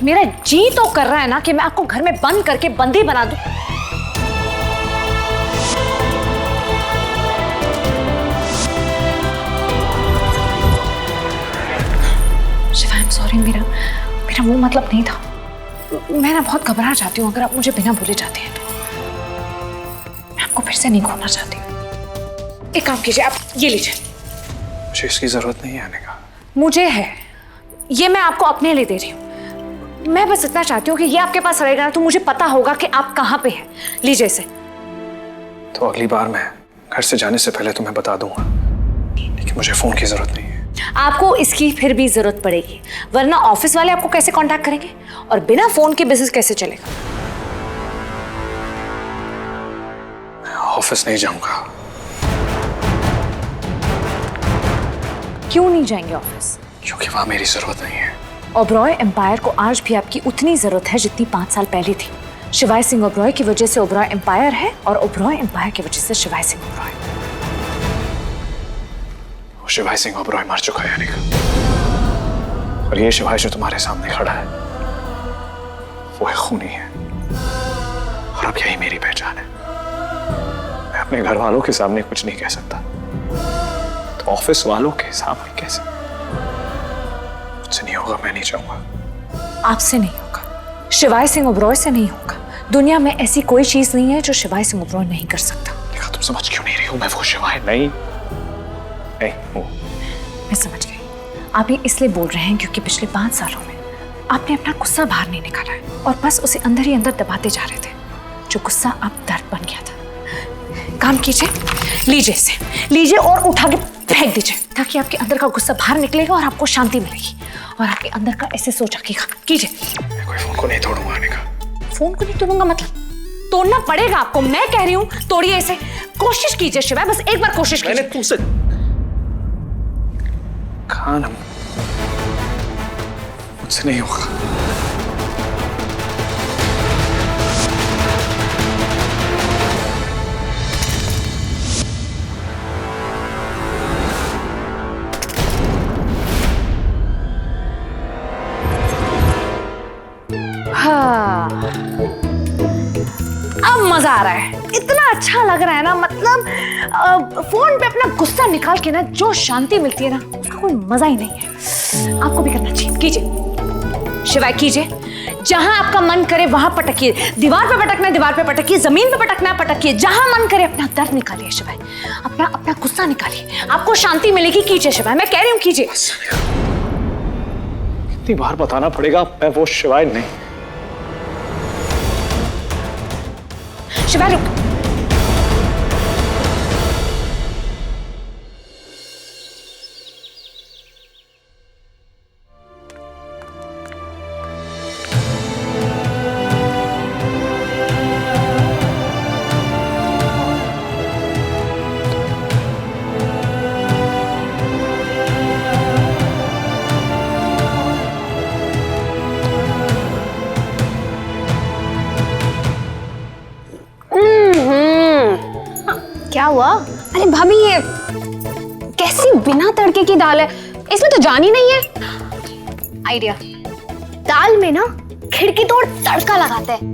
मेरा जी तो कर रहा है ना कि मैं आपको घर में बंद करके बंदी बना दूं। शिवा, आई एम सॉरी, मेरा वो मतलब नहीं था। मैं ना बहुत घबरा जाती हूँ अगर आप मुझे बिना बोले जाते हैं तो। मैं आपको फिर से नहीं खोना चाहती। एक काम कीजिए, आप ये लीजिए। मुझे इसकी जरूरत नहीं है आने का। मुझे है, ये मैं आपको अपने लिए दे रही हूँ। मैं बस इतना चाहती हूँ कि ये आपके पास रहेगा ना तो मुझे पता होगा कि आप कहाँ पे हैं। लीजिए इसे। तो अगली बार मैं घर से जाने से पहले तुम्हें बता दूंगा, लेकिन मुझे फोन की जरूरत नहीं है। आपको इसकी फिर भी जरूरत पड़ेगी, वरना ऑफिस वाले आपको कैसे कांटेक्ट करेंगे और बिना फोन के बिजनेस कैसे चलेगा। मैं ऑफिस नहीं जाऊंगा। क्यों नहीं जाएंगे ऑफिस? क्योंकि वहां मेरी जरूरत नहीं है। ओबरॉय एम्पायर को आज भी आपकी उतनी जरूरत है जितनी 5 साल पहले थी। शिवाय सिंह ओबरॉय की वजह से ओबरॉय एम्पायर है और ओबरॉय एम्पायर की वजह से शिवाय सिंह ओबरॉय। वो शिवाय सिंह ओबरॉय मर चुका है अनिका, और ये शिवाय जो तुम्हारे सामने खड़ा है वो एक खूनी है, और अब यही मेरी पहचान है। मैं अपने घर वालों के सामने कुछ नहीं कह सकता, तो ऑफिस वालों के सामने कैसे? मुझसे नहीं होगा, मैं नहीं चाहूंगा। आपसे नहीं होगा, शिवाय सिंह ओबरॉय से नहीं होगा। दुनिया में ऐसी कोई चीज नहीं है जो शिवाय सिंह ओबरॉय नहीं कर सकता। देखा, तुम समझ क्यों नहीं रही हो? मैं वो शिवाय नहीं हूं। मैं समझ गई। आप ये इसलिए बोल रहे हैं क्योंकि पिछले 5 सालों में आपने अपना गुस्सा बाहर नहीं निकाला है और बस उसे अंदर ही अंदर दबाते जा रहे थे। जो गुस्सा अब दर्द बन गया था। काम कीजिए, लीजिए इसे, लीजिए और उठा के फेंक दीजिए, ताकि आपके अंदर का गुस्सा बाहर निकलेगा और आपको शांति मिलेगी और आपके अंदर का ऐसे सो जाएगा। कीजिए। मैं कोई फोन को नहीं तोड़ूंगा आने का। फोन को नहीं तोड़ूंगा मतलब? तोड़ना पड़ेगा आपको, मैं कह रही हूँ तोड़िए इसे। कोशिश कीजिए शिवाय, बस एक बार कोशिश कीजिए। मैंने तुमसे कहा ना, मुझसे नहीं होगा। हाँ, अब मजा आ रहा है। इतना अच्छा लग रहा है ना, मतलब फोन पे अपना गुस्सा निकाल के ना जो शांति मिलती है ना, उसका कोई मजा ही नहीं है। आपको भी करना चाहिए। कीजिए शिवाय, कीजिए। जहां आपका मन करे वहां पटकिए। दीवार पे पटकना है दीवार पे पटकिए, जमीन पे पटकना है पटकिए। जहां मन करे अपना दर्द निकालिए शिवाय, अपना गुस्सा निकालिए, आपको शांति मिलेगी। कीजिए शिवाय, मैं कह रही हूँ कीजिए। कितनी बार बताना पड़ेगा, मैं वो शिवाय नहीं। शिवाय रुक। क्या हुआ? अरे भाभी, ये कैसी बिना तड़के की दाल है, इसमें तो जान ही नहीं है। आइडिया, दाल में ना खिड़की तोड़ तड़का लगाते हैं।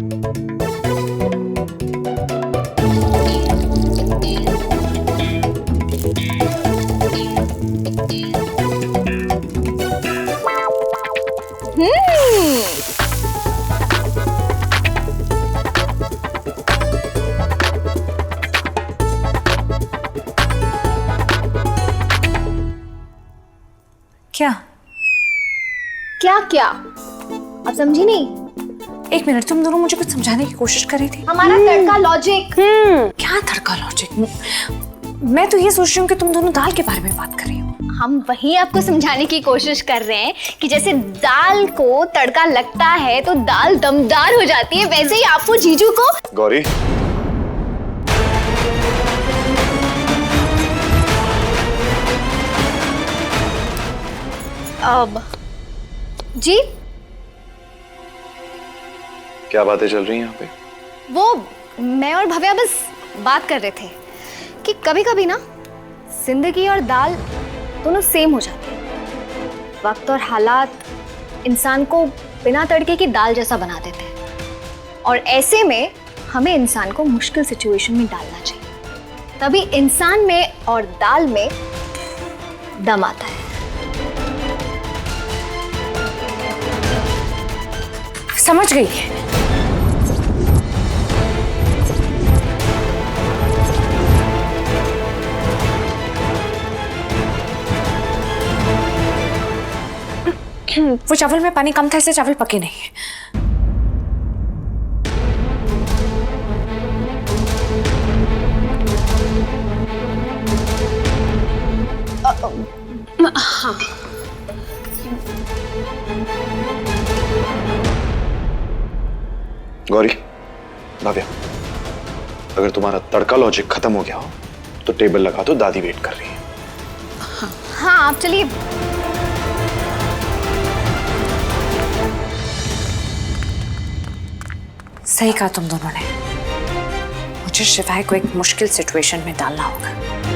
क्या क्या क्या? आप समझी नहीं? एक मिनट, तुम दोनों मुझे कुछ समझाने की कोशिश कर रही थी। हमारा तड़का लॉजिक। क्या तड़का लॉजिक? मैं तो ये सोच रही हूँ कि तुम दोनों दाल के बारे में बात कर रही हो। हम वही आपको समझाने की कोशिश कर रहे हैं कि जैसे दाल को तड़का लगता है तो दाल दमदार हो जाती है, वैसे ही आपको जीजू को। गौरी, अब जी क्या बातें चल रही हैं यहाँ पे? वो मैं और भव्या बस बात कर रहे थे कि कभी कभी ना जिंदगी और दाल दोनों सेम हो जाती है। वक्त और हालात इंसान को बिना तड़के की दाल जैसा बना देते हैं। और ऐसे में हमें इंसान को मुश्किल सिचुएशन में डालना चाहिए, तभी इंसान में और दाल में दम आता है। समझ गई। वो चावल में पानी कम था इसलिए चावल पके नहीं। हाँ, गौरी, भव्या, अगर तुम्हारा तड़का लॉजिक खत्म हो गया हो तो टेबल लगा दो, दादी वेट कर रही है। हाँ आप चलिए। सही कहा तुम दोनों ने, मुझे शिवाय को एक मुश्किल सिचुएशन में डालना होगा।